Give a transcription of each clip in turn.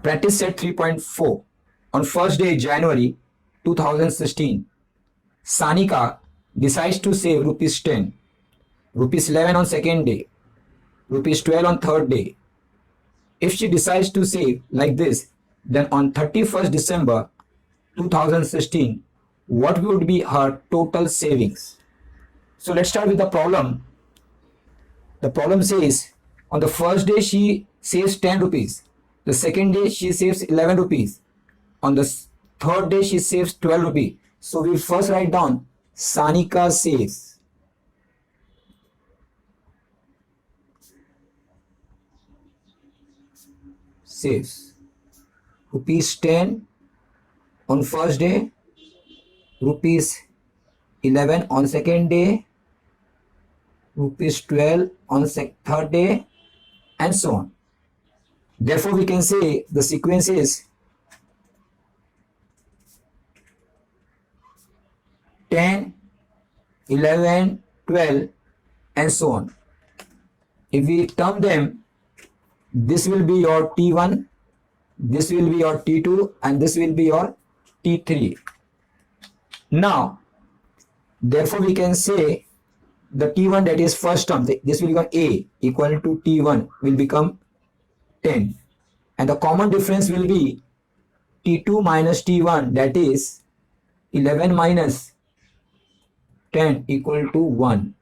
Practice set 3.4. On first day January 2016, Sanika decides to save rupees 10, rupees 11 on second day, rupees 12 on third day. If she decides to save like this, then on 31st December 2016, what would be her total savings? So let's start with the problem. The problem says on the first day she saves 10 rupees. The second day she saves 11 rupees. On the third day she saves 12 rupees. So we first write down Sanika saves rupees 10 on first day, rupees 11 on second day, rupees 12 on third day, and so on. Therefore, we can say the sequence is 10, 11, 12, and so on. If we term them, this will be your T1, this will be your T2, and this will be your T3. Now, therefore, we can say the T1, that is first term, this will become A equal to T1 will become 10, and the common difference will be T2 minus T1, that is 11 minus 10 equal to 1.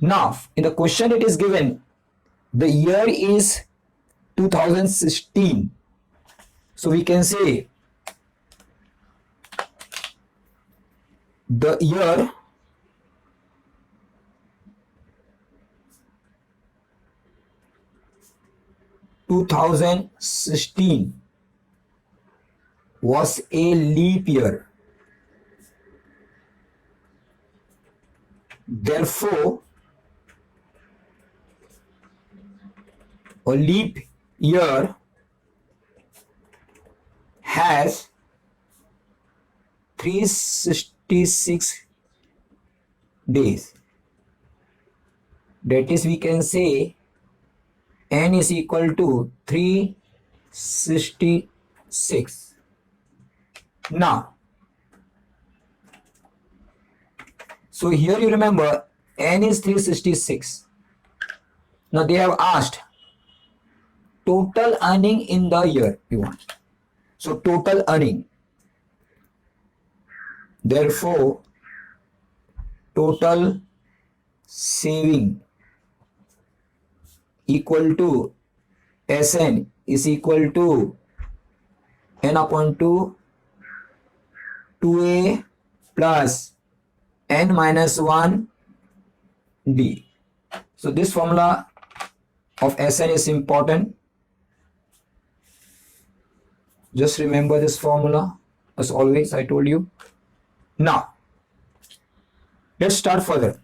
Now, in the question it is given, the year is 2016. So we can say the year (2016) was a leap year. Therefore, a leap year has 366 days. That is, we can say n is equal to 366. Now, so here you remember n is 366. Now they have asked total earning in the year we want. So total earning. Therefore, total saving equal to Sn is equal to n upon 2, 2a plus n minus 1 d. So this formula of Sn is important. Just remember this formula as always I told you. Now, let's start further.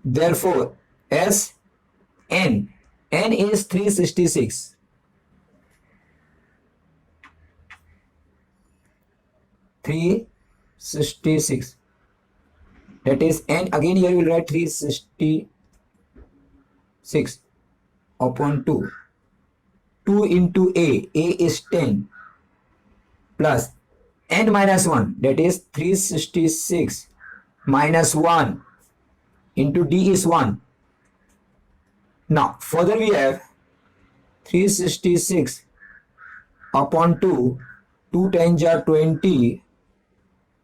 Therefore, Sn is 366. That is n, again here we will write 366 upon 2. 2 into a is 10 plus n minus 1, that is 366 minus 1 into d is 1. Now further we have 366 upon 2, 2 times are 20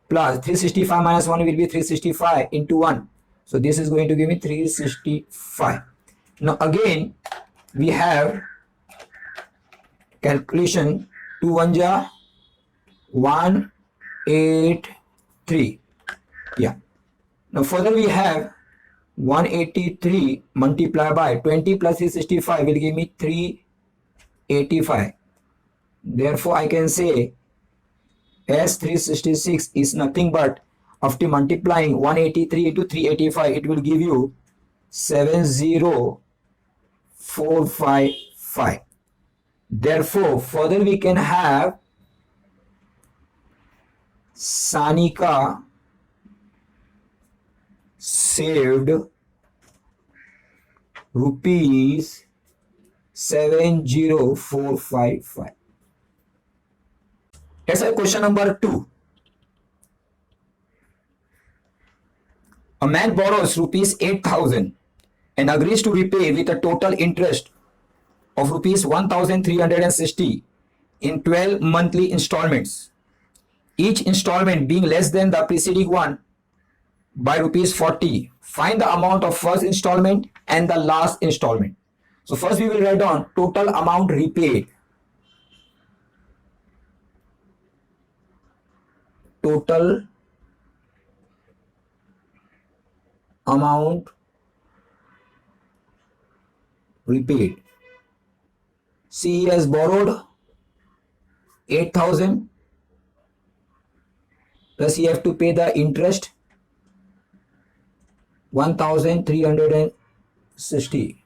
plus 365 minus 1 will be 365 into 1. So this is going to give me 365. Now again we have calculation 2 1 ja 183. Yeah. Now further we have 183 multiplied by 20 plus 365 will give me 385. Therefore I can say S366 is nothing but, after multiplying 183 into 385, it will give you 70455. Therefore, further we can have Sanika saved rupees 70455. Let's have question number 2. A man borrows rupees 8,000 and agrees to repay with a total interest of rupees 1,360 in 12 monthly installments, each installment being less than the preceding one by rupees 40. Find the amount of first installment and the last installment. So first we will write down total amount repaid. Total amount repaid. See, he has borrowed 8,000 plus he have to pay the interest 1,360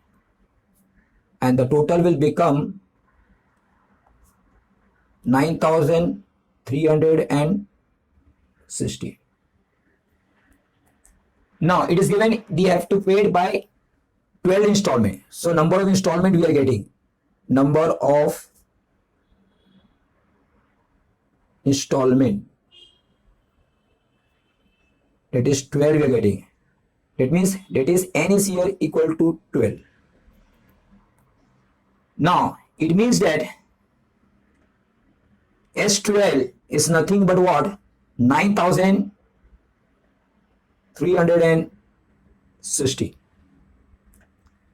and the total will become 9,360. Now it is given they have to pay it by 12 installment. So number of installment we are getting. Number of installment, that is 12 we are getting. That means that is n is here equal to 12. Now it means that S12 is nothing but what? 9,360.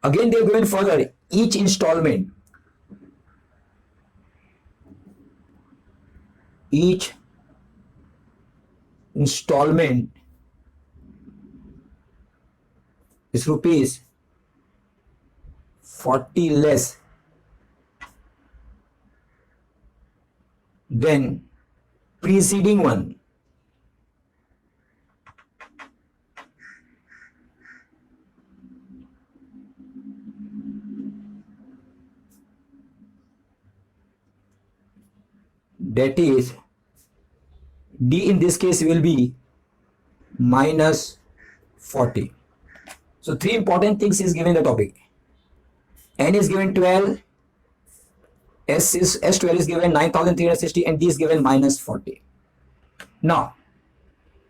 Again they are going further. Each installment is rupees 40 less than preceding one. That is, D in this case will be minus 40. So three important things is given in the topic. N is given 12, S12 is given 9,360 and D is given minus 40. Now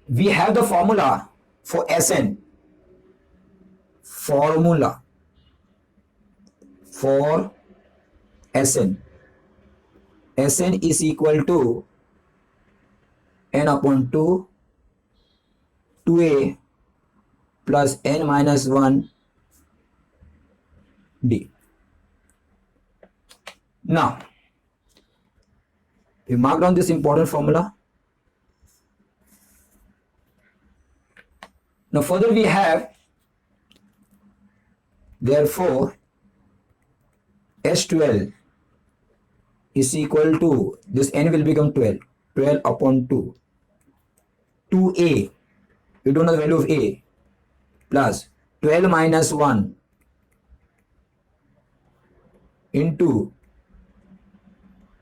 we have the formula for Sn. Formula for Sn. Sn is equal to n upon 2, 2a plus n minus 1 d. Now, we mark down this important formula. Now further we have, therefore, S12 is equal to, this n will become 12, 12 upon 2, 2a, we don't know the value of a, plus 12 minus 1 into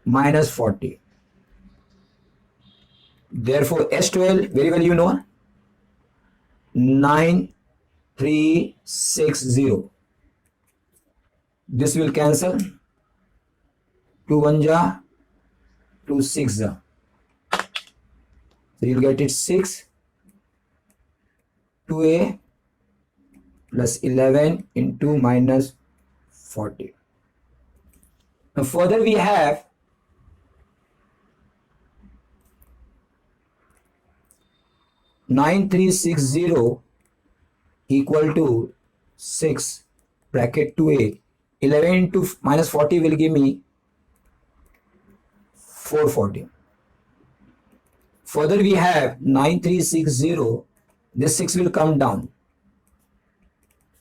minus 40. Therefore, S12, very well you know, 9360. This will cancel. 2 1 ja, 2 6 ja. So you'll get it 6, 2a plus 11 into minus 40. Now further we have (9360) equal to 6 bracket 2a. 11 into minus 40 will give me 440. Further we have 9360, this 6 will come down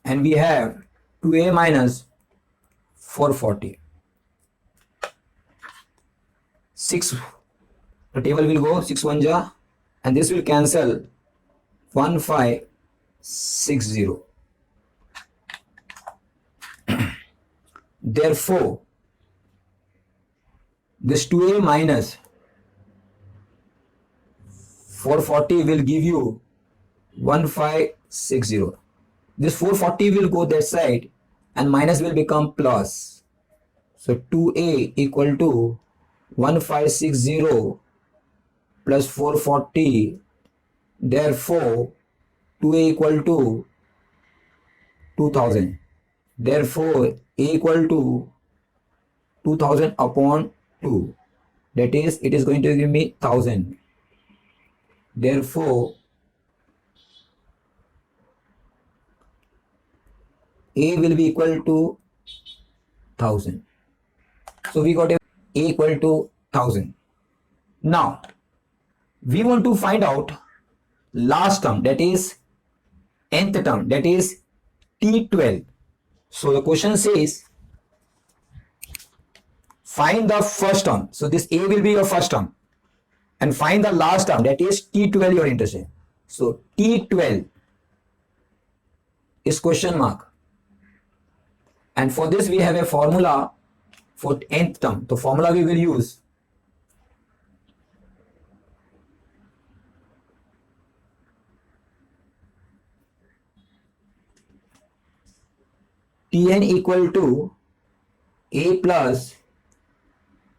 and we have 2a minus 440. 6, the table will go 6 1 ja and this will cancel 1560. Therefore, this 2a minus 440 will give you 1560. This 440 will go that side and minus will become plus. So 2A equal to 1560 plus 440. Therefore, 2A equal to 2000. Therefore, A equal to 2000 upon 2. That is, it is going to give me 1000. Therefore, A will be equal to 1000. So we got A equal to 1000. Now, we want to find out last term, that is nth term, that is T12. So the question says find the first term. So this A will be your first term and find the last term, that is T12 you are interested in. So T12 is question mark, and for this we have a formula for nth term. The formula we will use Tn equal to A plus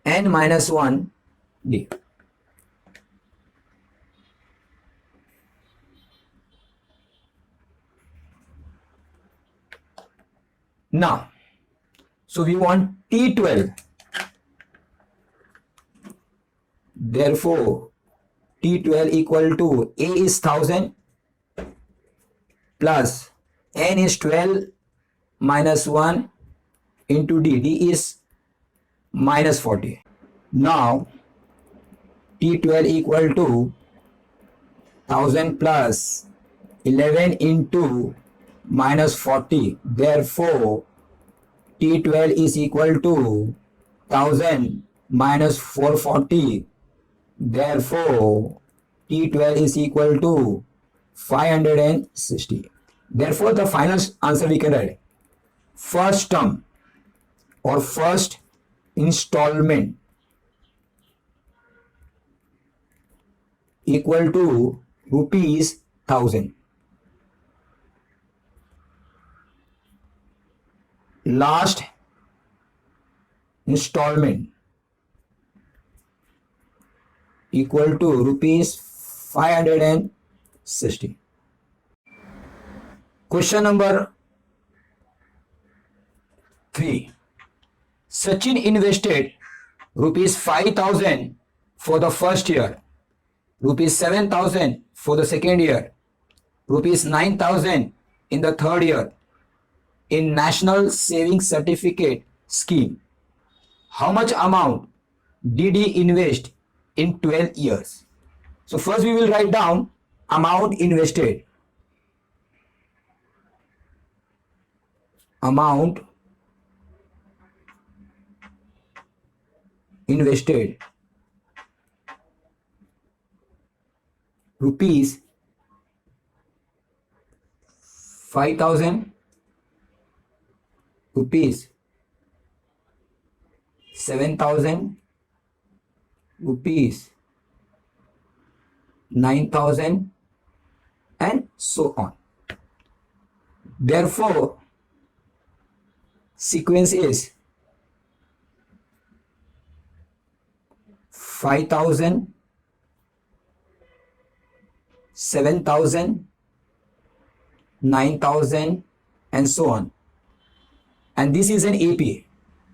n minus 1 d. Now, so we want T12. Therefore, T12 equal to A is 1000 plus n is 12 minus 1 into d. D is minus 40. Now, T12 equal to 1000 plus 11 into minus 40. Therefore, T12 is equal to 1000 minus 440. Therefore, T12 is equal to 560. Therefore, the final answer we can write first term or first installment equal to rupees 1000. Last installment equal to rupees 560. Question number 3. Sachin invested rupees 5000 for the first year, rupees 7000 for the second year, rupees 9000 in the third year in National Savings Certificate scheme. How much amount did he invest in 12 years? So first we will write down amount invested. Amount invested rupees 5000, rupees 7000, rupees 9000, and so on. Therefore, sequence is 5000, 7000, 9000, and so on. And this is an AP.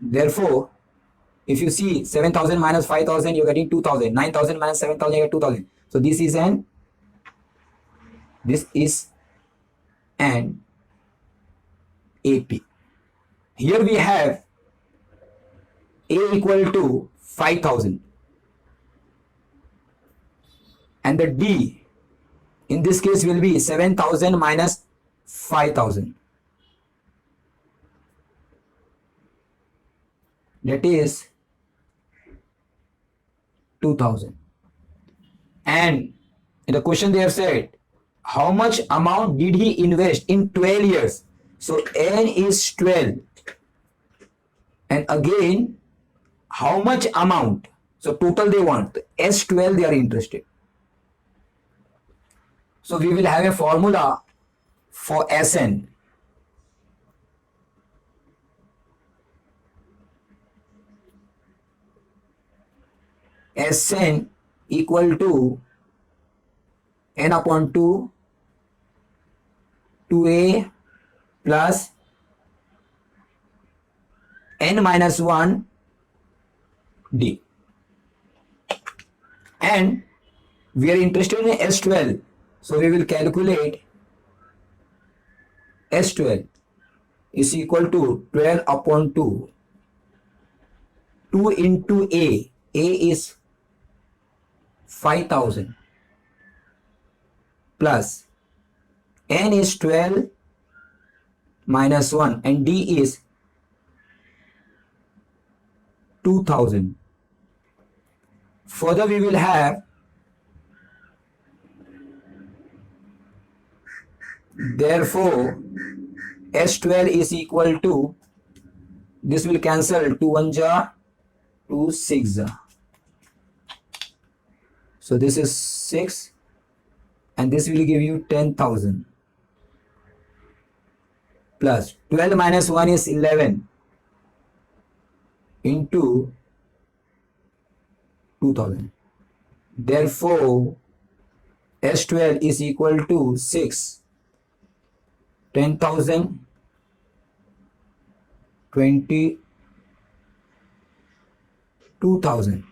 Therefore, if you see 7000 minus 5000, you're getting 2000. 9000 minus 7000, you get 2000. So this is an AP. Here we have A equal to 5000 and the D in this case will be 7000 minus 5000. That is 2000. And in the question they have said, how much amount did he invest in 12 years? So N is 12. And again, how much amount? So total they want. S12 they are interested. So we will have a formula for Sn. Sn equal to n upon 2 2a plus n minus 1 d. And we are interested in S12, so we will calculate S12 is equal to 12 upon 2. 2 into A is 5000 plus n is 12 minus 1 and D is 2000. Further we will have, therefore S12 is equal to, this will cancel, 2 1 ja 2 6 ja. So this is 6 and this will give you 10,000 plus 12 minus 1 is 11 into 2000. Therefore S12 is equal to 6, 10,000, 22,000.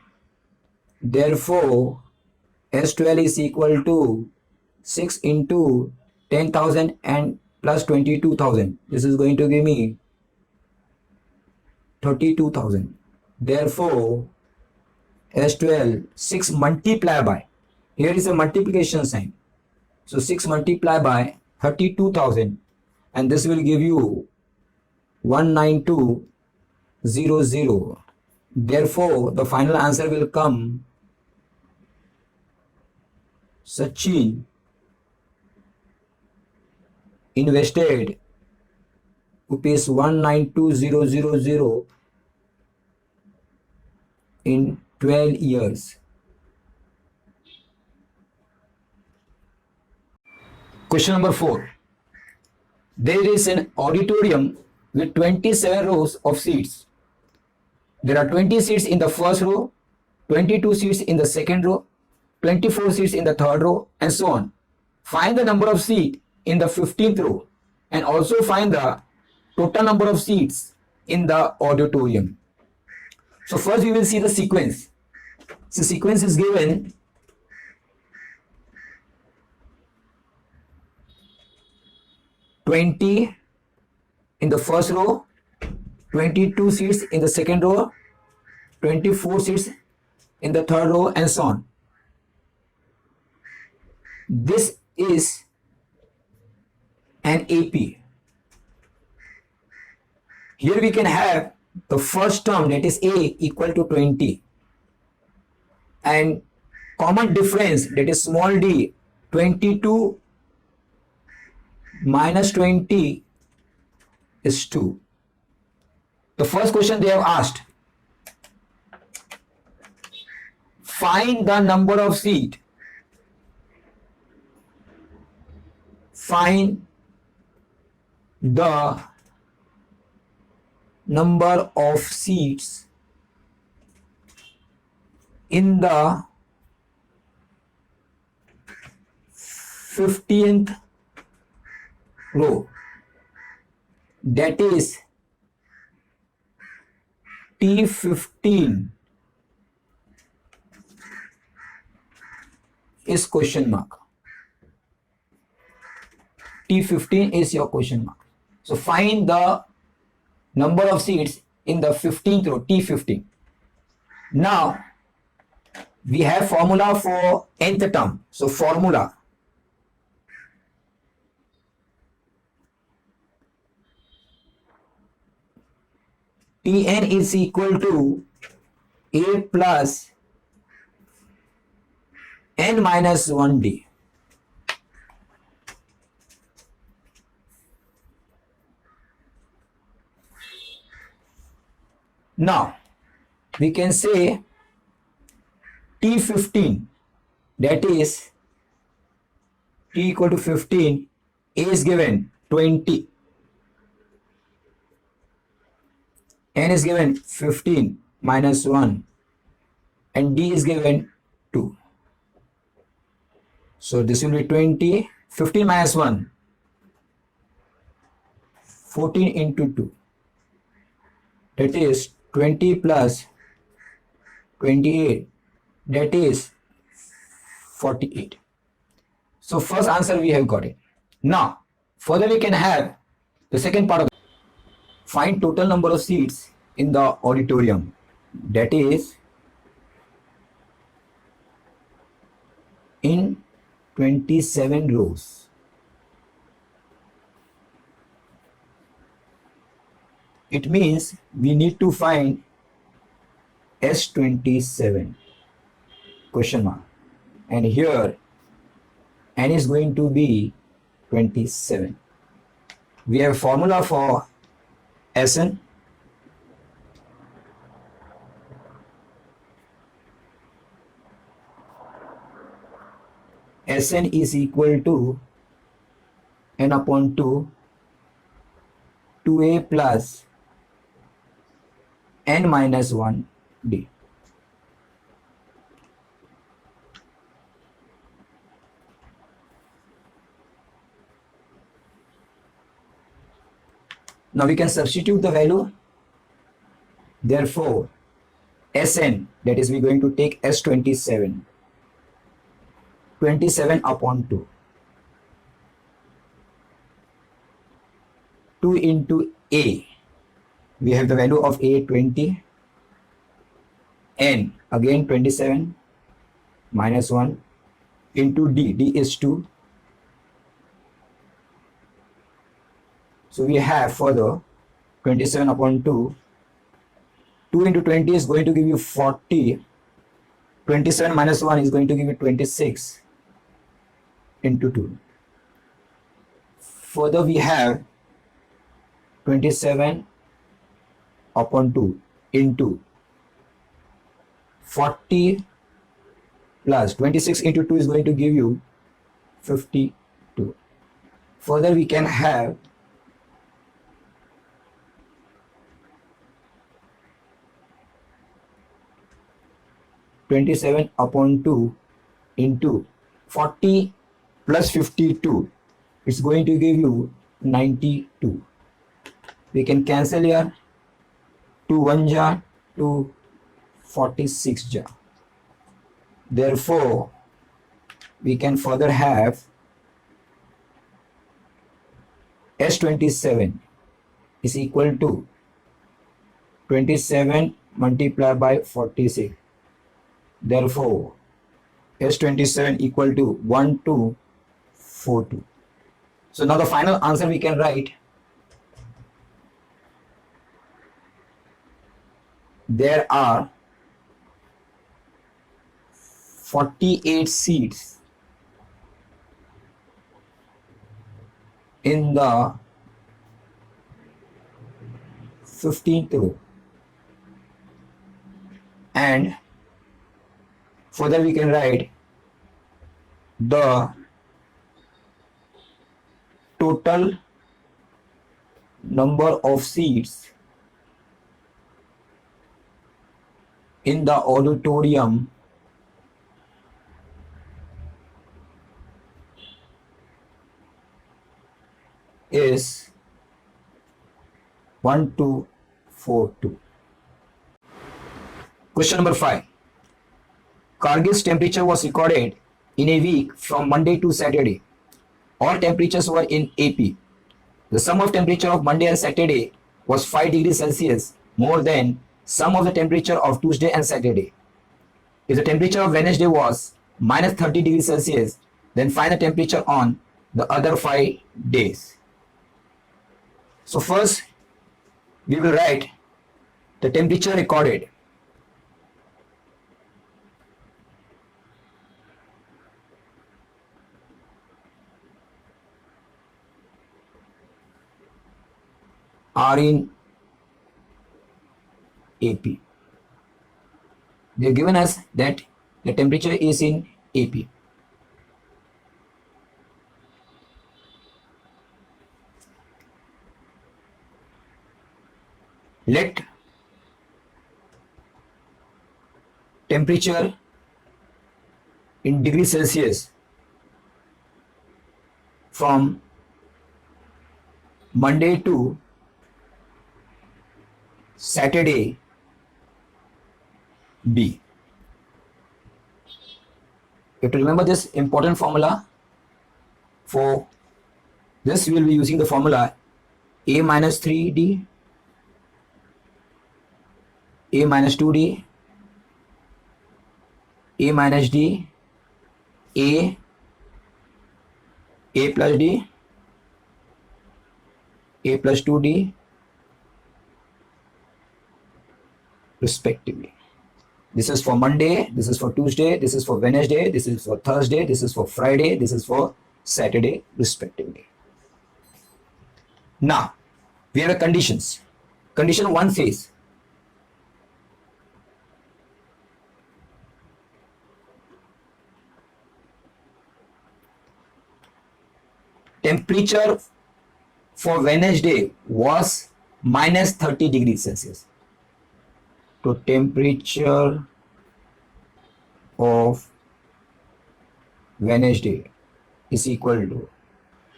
Therefore S12 is equal to 6 into 10,000 and plus 22,000. This is going to give me 32,000. Therefore S12, 6 multiply by, here is a multiplication sign, so 6 multiply by 32,000 and this will give you 19200. Therefore the final answer will come, Sachin invested rupees 192,000 in 12 years. Question number 4. There is an auditorium with 27 rows of seats. There are 20 seats in the first row, 22 seats in the second row, 24 seats in the third row, and so on. Find the number of seats in the 15th row and also find the total number of seats in the auditorium. So first we will see the sequence. So sequence is given, (20) in the first row, 22 seats in the second row, 24 seats in the third row, and so on. This is an AP. Here we can have the first term, that is A, equal to 20, and common difference, that is small d, 22 minus 20 is 2. The first question they have asked, find the number of seats. Find the number of seats in the 15th row, that is T15 is question mark. T15 is your question mark. So find the number of seats in the 15th row, T15. Now we have formula for nth term. So formula, Tn is equal to A plus n minus 1d. Now we can say T15, that is T equal to 15, A is given 20, n is given 15 minus 1, and D is given 2. So this will be 20, 15 minus 1, 14 into 2. That is 20 plus 28. That is 48. So first answer we have got it. Now, further we can have the second part of find total number of seats in the auditorium. That is in 27 rows. It means we need to find S27 question mark, and here n is going to be 27. We have formula for Sn. Sn is equal to n upon 2 2a plus n minus 1 d. Now we can substitute the value. Therefore, Sn, that is, we're going to take S27, 27 upon 2. 2 into A, we have the value of A 20, N again 27 minus 1 into D, D is 2. So we have further 27 upon 2. 2 into 20 is going to give you 40. 27 minus 1 is going to give you 26 into 2. Further we have 27 upon 2 into 40 plus 26 into 2 is going to give you 52. Further we can have 27 upon 2 into 40 plus 52. It's going to give you 92. We can cancel here. 2 1 jar, 2 46 jar. Therefore, we can further have S27 is equal to 27 multiplied by 46. Therefore, S27 equal to 1242. So now the final answer we can write. There are 48 seats in the 15th row, and further we can write the total number of seats in the auditorium is 1242. Question number 5. Kargil's temperature was recorded in a week from Monday to Saturday. All temperatures were in AP. The sum of temperature of Monday and Saturday was 5 degrees Celsius more than sum of the temperature of Tuesday and Saturday. If the temperature of Wednesday was minus 30 degrees Celsius, then find the temperature on the other 5 days. So first, we will write the temperature recorded. Are in AP. They have given us that the temperature is in AP. Let temperature in degrees Celsius from Monday to Saturday B. You have to remember this important formula. For this, we will be using the formula A minus 3D, A minus 2D, A minus D, A plus D, A plus 2D, respectively. This is for Monday, this is for Tuesday, this is for Wednesday, this is for Thursday, this is for Friday, this is for Saturday, respectively. Now, we have a conditions. Condition 1 says, temperature for Wednesday was minus 30 degrees Celsius. So temperature of Wednesday is equal to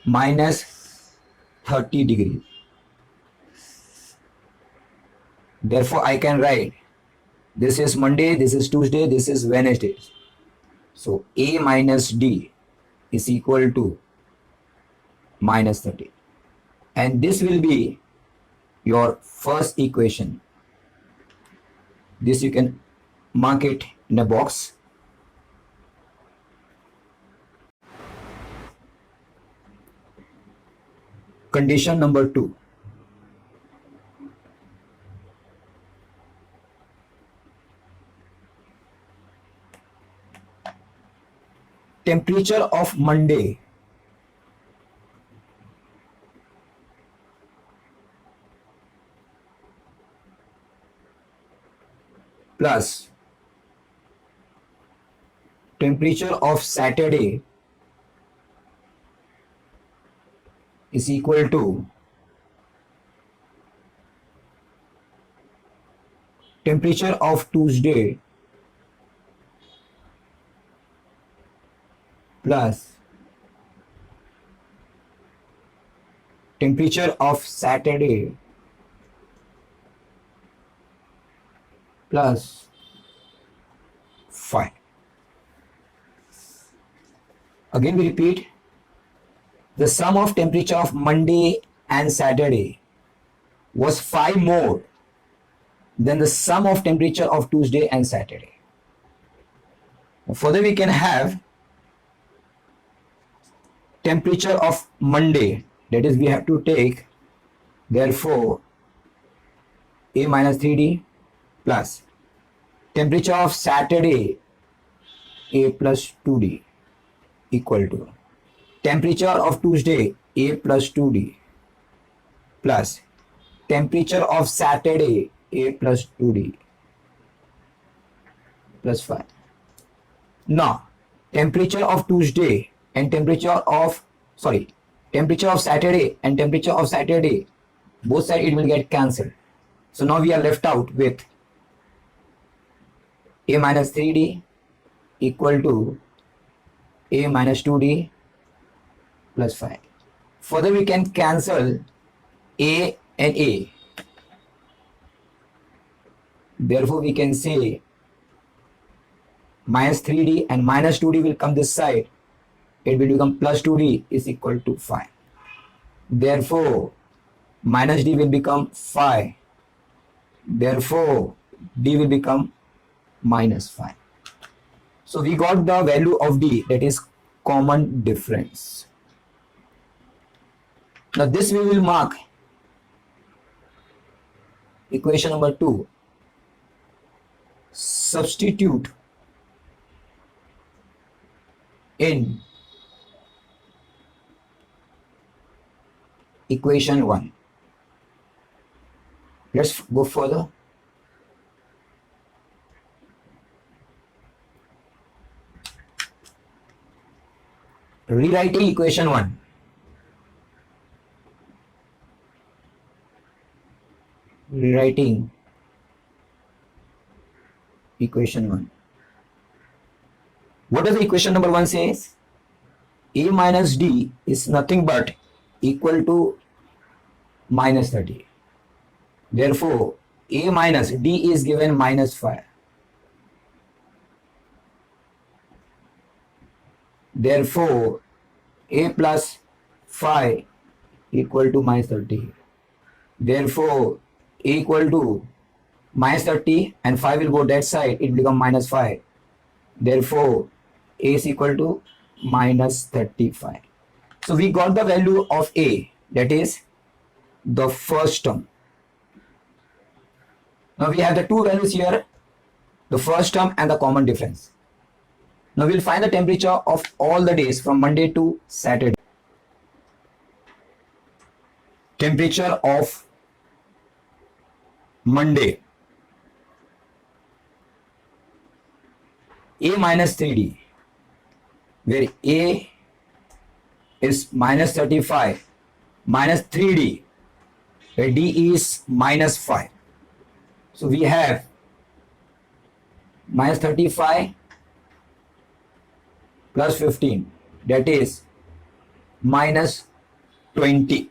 minus 30 degrees. Therefore, I can write this is Monday, this is Tuesday, this is Wednesday. So A minus D is equal to minus 30. And this will be your first equation. This you can mark it in a box. Condition number 2. Temperature of Monday plus temperature of Saturday is equal to temperature of Tuesday plus temperature of Saturday plus 5. Again we repeat, the sum of temperature of Monday and Saturday was 5 more than the sum of temperature of Tuesday and Saturday. Further we can have temperature of Monday, that is we have to take therefore A minus 3D plus temperature of Saturday A plus 2D equal to temperature of Tuesday A plus 2D plus temperature of Saturday A plus 2D plus 5. Now temperature of Tuesday and temperature of Saturday and temperature of Saturday, both sides it will get cancelled. So now we are left out with A minus 3D equal to A minus 2D plus 5. Further we can cancel A and A. Therefore we can say minus 3D and minus 2D will come this side. It will become plus 2D is equal to 5. Therefore minus D will become 5. Therefore D will become minus 5. So we got the value of D, that is common difference. Now this we will mark equation number 2. Substitute in equation 1. Let's go further. Rewriting equation 1. Rewriting equation 1. What does the equation number 1 says? A minus D is nothing but equal to minus 30. Therefore, A minus D is given minus 5. Therefore, A plus 5 equal to minus 30. Therefore, A equal to minus 30 and 5 will go that side, it become minus 5. Therefore, A is equal to minus 35. So we got the value of A, that is the first term. Now we have the two values here, the first term and the common difference. Now we'll find the temperature of all the days from Monday to Saturday. Temperature of Monday, A minus 3D, where A is minus 35, minus 3D, where D is minus 5. So we have minus 35 plus 15, that is minus 20.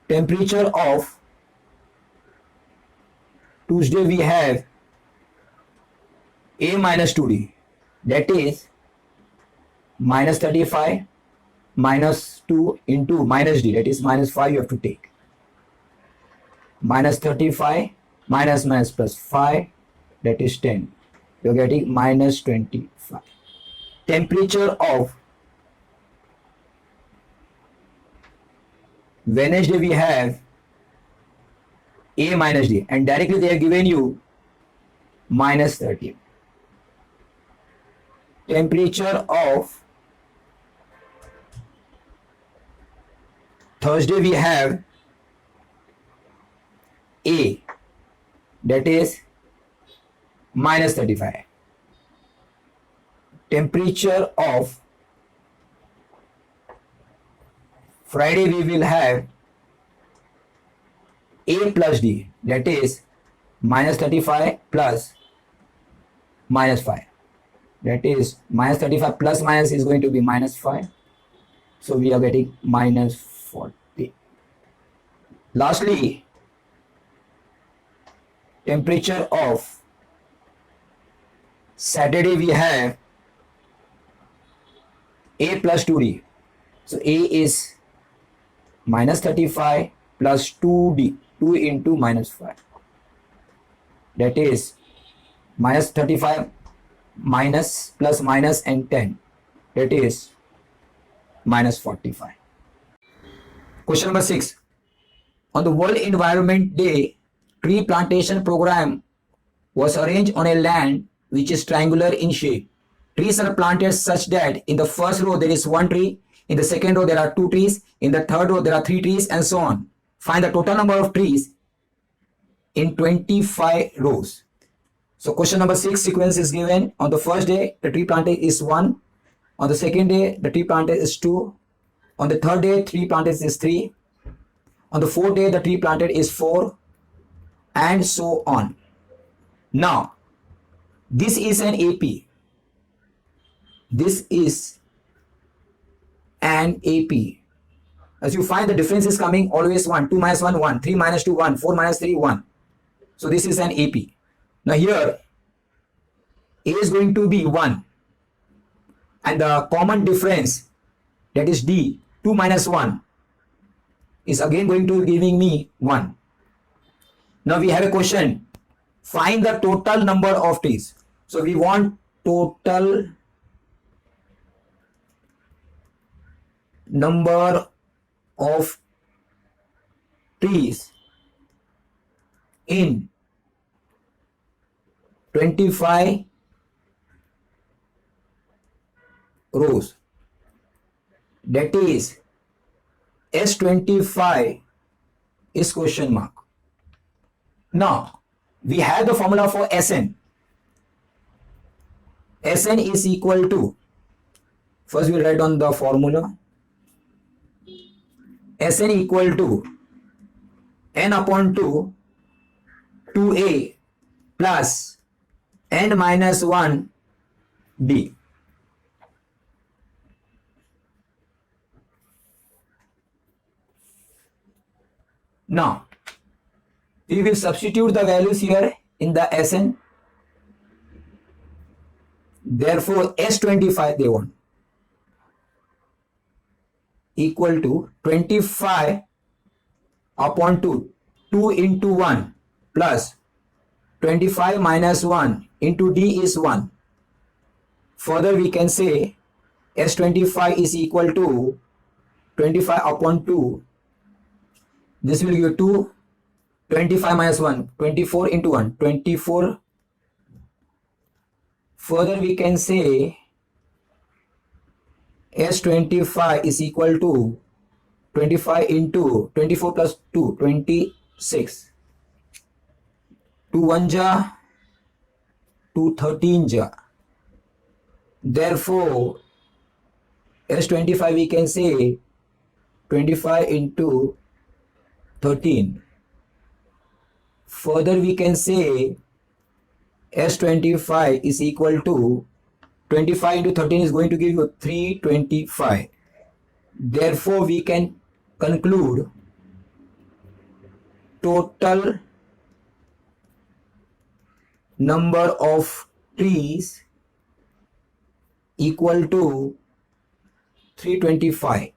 Temperature of Tuesday we have A minus 2D, that is minus 35 minus 2 into minus D, that is minus 5 you have to take. Minus 35 minus minus plus 5, that is 10. You are getting minus 25. Temperature of Wednesday we have A minus D, and directly they have given you minus 30. Temperature of Thursday we have A, that is minus 35. Temperature of Friday we will have A plus D, that is minus 35 plus minus 5. That is minus 35 plus minus is going to be minus 5. So we are getting minus 40. Lastly, temperature of Saturday we have A plus 2D. So A is minus 35 plus 2D, 2 into minus 5. That is minus 35 minus plus minus and 10. That is minus 45. Question number 6. On the World Environment Day, tree plantation program was arranged on a land which is triangular in shape. Trees are planted such that in the first row there is one tree, in the second row there are two trees, in the third row there are three trees, and so on. Find the total number of trees in 25 rows. So question number 6 sequence is given. On the first day the tree planted is 1. On the second day the tree planted is 2. On the third day tree planted is 3. On the fourth day the tree planted is 4, and so on. Now this is an AP. This is an AP. As you find, the difference is coming always 1, 2 minus 1, 1, 3 minus 2, 1, 4 minus 3, 1. So this is an AP. Now here A is going to be 1, and the common difference, that is D, 2 minus 1, is again going to giving me 1. Now we have a question. Find the total number of trees. So we want total number of trees in 25 rows. That is S25 is question mark. Now we have the formula for Sn. Sn is equal to, first we'll write on the formula. Sn equal to n upon 2, 2a plus n minus 1 d. Now, we will substitute the values here in the Sn. Therefore, S25 they want equal to 25 upon 2. 2 into 1 plus 25 minus 1 into d is 1. Further, we can say S25 is equal to 25 upon 2. This will give 2. 25 minus 1, 24 into 1, 24. Further, we can say S25 is equal to 25 into 24 plus 2, 26. 2 1 ja, 2 13 ja. Therefore, S25 we can say 25 into 13. Further, we can say S25 is equal to 25 into 13 is going to give you 325. Therefore, we can conclude total number of trees equal to 325.